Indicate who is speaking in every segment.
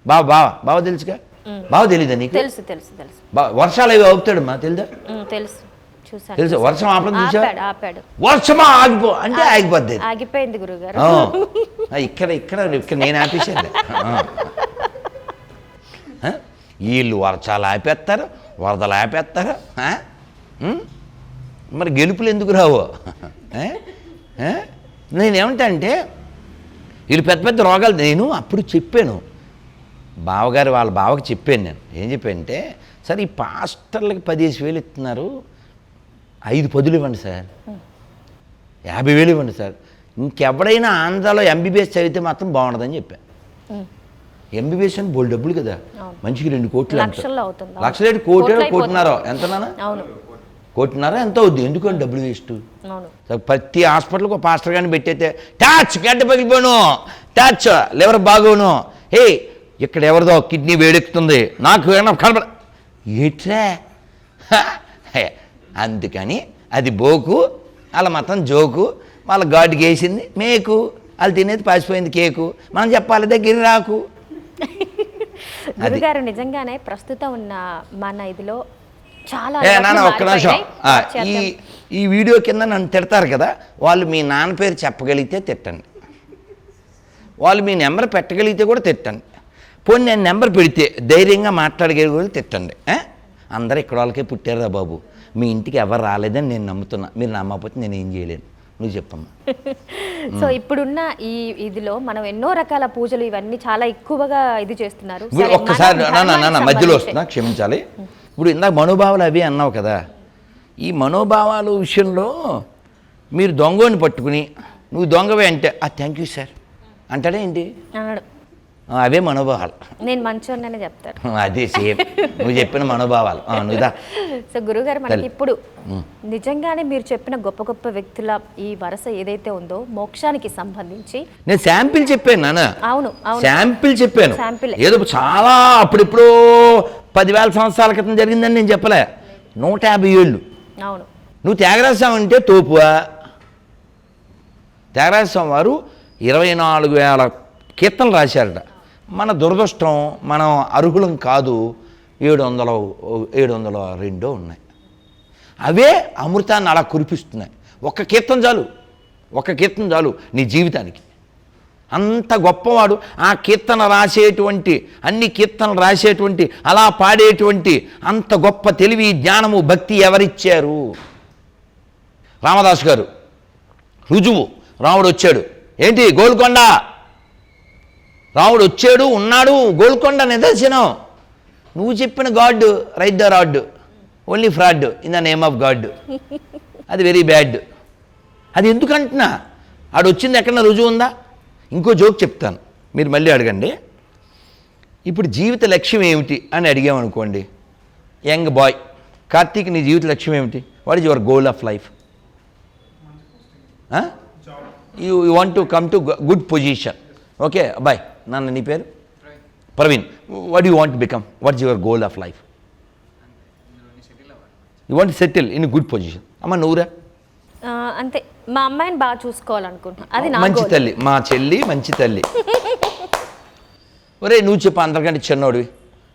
Speaker 1: బావ తెలుసుగా? బావ తెలీదా నీకు?
Speaker 2: తెలుసు తెలుసు తెలుసు.
Speaker 1: వర్షాలు అవి అవుతాడమ్మా, తెలుదా?
Speaker 2: తెలుసు, చూసాను.
Speaker 1: తెలుసు. వర్షం ఆపడం చూసా?
Speaker 2: ఆపాడు.
Speaker 1: వర్షమా ఆగిపో అంటే ఆగిపోద్ది.
Speaker 2: ఆగిపోయింది గురుగారు.
Speaker 1: ఇక్కడ నేను ఆపేసాను. వీళ్ళు వర్షాలు ఆపేస్తారు, వరదలు ఆపేస్తారు. మరి గెలుపులు ఎందుకు రావు? నేనేమంటా అంటే వీళ్ళు పెద్ద పెద్ద రోగాలు. నేను అప్పుడు చెప్పాను బావగారు, వాళ్ళ బావకి చెప్పాను. నేను ఏం చెప్పానంటే, సార్ ఈ పాస్టర్లకి 15,000 ఇస్తున్నారు, 5 పదులు ఇవ్వండి సార్, 50,000 ఇవ్వండి సార్. ఇంకెవడైనా ఆంధ్రాలో ఎంబీబీఎస్ చదివితే మాత్రం బాగుండదని చెప్పాను. ఎంబీబీఎస్ అని బోల్ డబ్బులు కదా, మంచికి 2 కోట్లు, లక్షలేటి కోటిన్నర ఎంత నాన్న? 1.5 ఎంత అవుద్ది? ఎందుకని డబ్బులు వేస్ట్? ప్రతి హాస్పిటల్కి ఒక పాస్టర్ గారిని పెట్టయితే టచ్ గడ్డ పగిలిపోను, టచ్ లివర్ బాగోను, హే ఇక్కడ ఎవరిదో కిడ్నీ వేడెక్కుతుంది, నాకు కనబడ ఏట్రా. అందుకని అది బోకు, వాళ్ళ మతం జోకు, వాళ్ళ గాడికి వేసింది మేకు, వాళ్ళు తినేది పాసిపోయింది కేకు, మనం చెప్పాలి దగ్గర రాకు.
Speaker 2: గురుగారు నిజంగానే ప్రస్తుతం ఉన్న మన ఇదిలో చాలా
Speaker 1: నాన్న ఒక్క నిమిషం, ఈ వీడియో కింద నన్ను తిడతారు కదా, వాళ్ళు మీ నాన్న పేరు చెప్పగలిగితే తిట్టండి, వాళ్ళు మీ నెంబర్ పెట్టగలిగితే కూడా తిట్టండి, పోనీ నేను నెంబర్ పెడితే ధైర్యంగా మాట్లాడగలిగే తిట్టండి. అందరూ ఇక్కడ వాళ్ళకే పుట్టారురా బాబు, మీ ఇంటికి ఎవరు రాలేదని నేను నమ్ముతున్నా, మీరు నమ్మకపోతే నేను ఏం చేయలేను, నువ్వు చెప్పమ్మా.
Speaker 2: సో ఇప్పుడున్న ఈ ఇదిలో మనం ఎన్నో రకాల పూజలు ఇవన్నీ చాలా ఎక్కువగా ఇది చేస్తున్నారు.
Speaker 1: ఒక్కసారి నాన్న మధ్యలో వస్తున్నా, క్షమించాలి. ఇప్పుడు ఇందాక మనోభావాలు అవి అన్నావు కదా, ఈ మనోభావాల విషయంలో మీరు దొంగని పట్టుకుని నువ్వు దొంగవే అంటే థ్యాంక్ యూ సార్ అంటాడే ఏంటి? అవే మనోభావాలు.
Speaker 2: నేను మంచోన్ననే చెప్తాను.
Speaker 1: అదే సేమ్ నువ్వు చెప్పిన మనోభావాలు. నువ్వుదా.
Speaker 2: సో గురుగారు మనకి ఇప్పుడు నిజంగానే మీరు చెప్పిన గొప్ప గొప్ప వ్యక్తుల ఈ వరుస ఏదైతే ఉందో మోక్షానికి సంబంధించి
Speaker 1: నేను శాంపిల్ చెప్పాను నాన్న.
Speaker 2: అవును,
Speaker 1: శాంపిల్ చెప్పాను. ఏదో చాలా అప్పుడెప్పుడో 10,000 సంవత్సరాల క్రితం జరిగిందని నేను చెప్పలే, 150 ఏళ్ళు.
Speaker 2: అవును.
Speaker 1: నువ్వు త్యాగరాజస్వామి అంటే తోపువా? త్యాగరాజస్వామి వారు 24,000 కీర్తనలు రాశారట. మన దురదృష్టం, మనం అర్హులం కాదు, 702 ఉన్నాయి. అవే అమృతాన్ని అలా కురిపిస్తున్నాయి. ఒక్క కీర్తన చాలు నీ జీవితానికి. అంత గొప్పవాడు. ఆ కీర్తన రాసేటువంటి, అన్ని కీర్తనలు రాసేటువంటి, అలా పాడేటువంటి అంత గొప్ప తెలివి, జ్ఞానము, భక్తి ఎవరిచ్చారు? రామదాసు గారు రుజువు. రాముడు వచ్చాడు, ఏంటి గోల్కొండ, రాముడు వచ్చాడు, ఉన్నాడు, గోల్కొండ నిదర్శనం. నువ్వు చెప్పిన God right the rod, only fraud in the name of God. అది వెరీ బ్యాడ్. అది ఎందుకంటున్నా, ఆడు వచ్చింది ఎక్కడన్నా రుజువు ఉందా? ఇంకో జోక్ చెప్తాను, మీరు మళ్ళీ అడగండి. ఇప్పుడు జీవిత లక్ష్యం ఏమిటి అని అడిగామనుకోండి, యంగ్ బాయ్ కార్తీక్, నీ జీవిత లక్ష్యం ఏమిటి? What is your goal of life? You want to come to good position. Okay అబ్బాయి, నాన్న నీ పేరు Praveen. What you want become? What's your goal of life? You want settle in good position. అమ్మ నువ్వురా?
Speaker 2: అంతే, మా అమ్మాయిని బాగా చూసుకోవాలనుకుంటున్నాను. అది
Speaker 1: మంచి తల్లి, మా చెల్లి మంచి తల్లి. ఒరే నువ్వు చెప్పు, అందరికంటే చిన్నోడివి,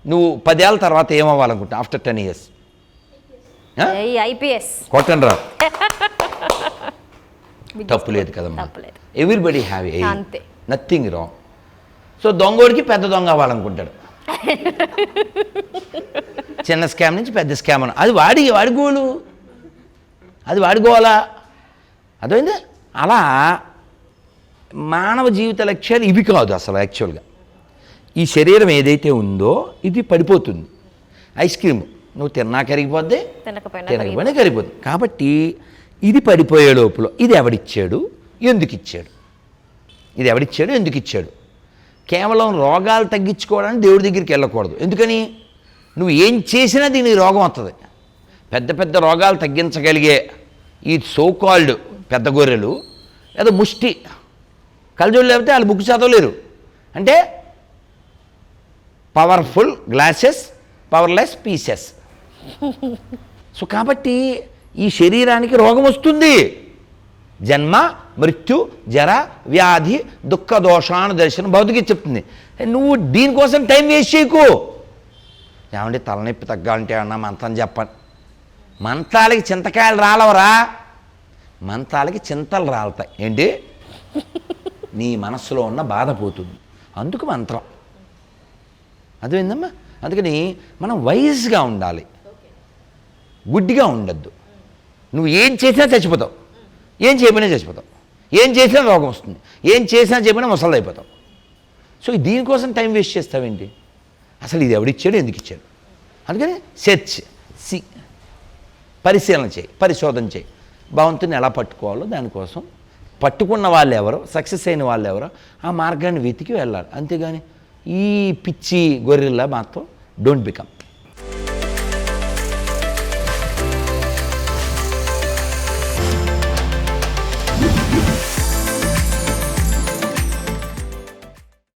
Speaker 1: నువ్వు 10 ఏళ్ళ తర్వాత ఏమవ్వాలనుకుంటా? ఆఫ్టర్ 10 years
Speaker 2: ఐపీఎస్
Speaker 1: కొట్టండి రా. తప్పు లేదు కదమ్మా, everybody have aim, nothing wrong. So దొంగోడికి పెద్ద దొంగ అవ్వాలనుకుంటాడు, చిన్న స్కామ్ నుంచి పెద్ద స్కామ్ అని. అది వాడి గోలు, అది వాడుకోవాలా, అర్థమైంది? అలా మానవ జీవిత లక్ష్యాలు ఇవి కాదు అసలు. యాక్చువల్గా ఈ శరీరం ఏదైతే ఉందో ఇది పడిపోతుంది. ఐస్ క్రీమ్ నువ్వు తిన్నా కరిగిపోద్ది, తినకపోయినా కరిగిపోద్ది. కాబట్టి ఇది పడిపోయే లోపల ఇది ఎవడిచ్చాడు, ఎందుకు ఇచ్చాడు, ఇది ఎవడిచ్చాడు, ఎందుకు ఇచ్చాడు? కేవలం రోగాలు తగ్గించుకోవడానికి దేవుడి దగ్గరికి వెళ్ళకూడదు. ఎందుకని? నువ్వు ఏం చేసినా దీనికి రోగం వస్తుంది. పెద్ద పెద్ద రోగాలు తగ్గించగలిగే ఈ సోకాల్డ్ పెద్ద గొర్రెలు లేదా ముష్టి కలజోళ్ళు లేకపోతే వాళ్ళు బుక్ చదవలేరు. అంటే powerful glasses, powerless pieces. So కాబట్టి ఈ శరీరానికి రోగం వస్తుంది. జన్మ, మృత్యు, జర, వ్యాధి, దుఃఖ, దోషాను దర్శనం భౌతిక చెప్తుంది. నువ్వు దీనికోసం టైం వేస్ట్ చేయకు. ఏమంటే తలనొప్పి తగ్గాలంటే అన్నా మంత్రం చెప్పండి. మంత్రాలకి చింతకాయలు రాలవరా, మంత్రాలకి చింతలు రాలుతాయి. ఏంటి? నీ మనస్సులో ఉన్న బాధ పోతుంది, అందుకు మంత్రం. అదేందమ్మా? అందుకని మనం వైజ్గా ఉండాలి, గుడ్డిగా ఉండద్దు. నువ్వు ఏం చేసినా చచ్చిపోతావు, ఏం చేయకపోయినా చచ్చిపోతావు, ఏం చేసినా రోగం వస్తుంది, ఏం చేసినా చెప్పినా ముసలి అయిపోతావు. సో దీనికోసం టైం వేస్ట్ చేస్తావేంటి? అసలు ఇది ఎవడిచ్చాడు, ఎందుకు ఇచ్చాడు? అందుకని సెర్చ్, పరిశీలన చేయి, పరిశోధన చేయి. భగవంతుని ఎలా పట్టుకోవాలో దానికోసం పట్టుకున్న వాళ్ళు ఎవరో, సక్సెస్ అయిన వాళ్ళు ఎవరో ఆ మార్గాన్ని వెతికి వెళ్ళాలి. అంతేగాని ఈ పిచ్చి గొర్రెల్లా మాత్రం డోంట్ బికమ్.